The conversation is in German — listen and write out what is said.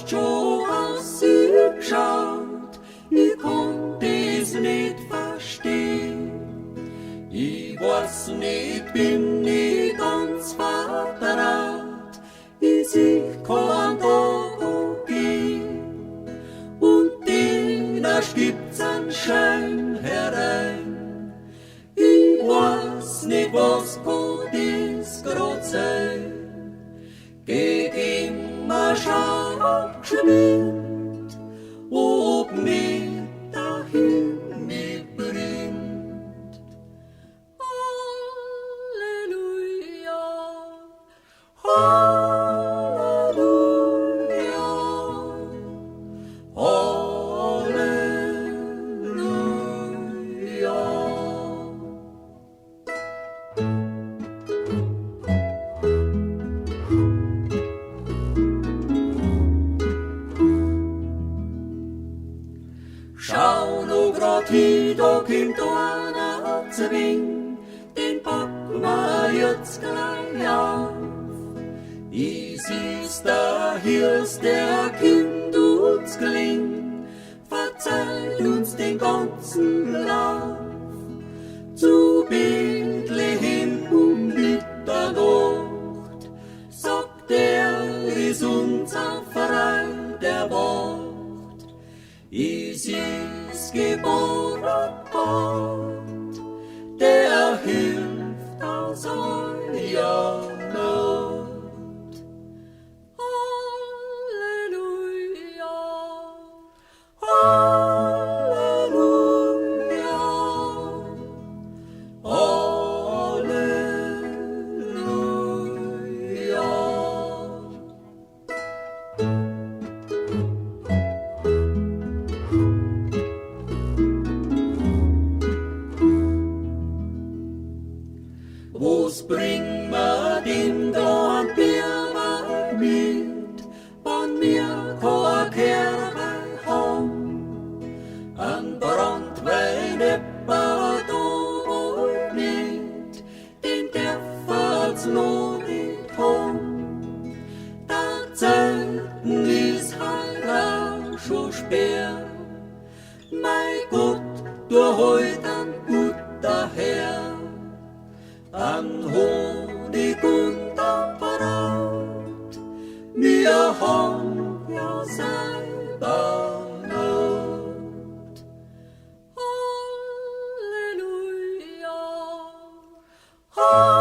hast schon aus sie geschaut, ich konnte es nicht verstehen. Ich weiß nicht, bin ich ganz vertraut, ich sehe kein Tag gehen. Und da gibt's einen Schein herein. Ich weiß nicht, was kann das grad sein. Geht immer schau abgeschmiert, ob mich dahin mich bringt. Halleluja, Halleluja, Halleluja. Schau nur grad hin, da kommt einer zu Wing, den packen wir jetzt gleich auf. Ich sieh's, da hier's der Kind uns klingt, verzeiht uns den ganzen Lauf. Zu Bethlehem um Mitternacht, sagt ist unser Verein der Wacht. Es ist geboren Gott, der hilft aus eurer Not. Halleluja, Halleluja, Halleluja. Was bringen wir dem da an Bierwein mit, wenn wir kein Kerwein haben? An Brandwein etwa da wohl nicht, den dürfen's noch nicht haben. Der Zeiten ist halt auch schon schwer. Mein Gott, du heut ein guter Herr. An Honig und an Braut, wir haben ja selber Not. Halleluja, Halleluja.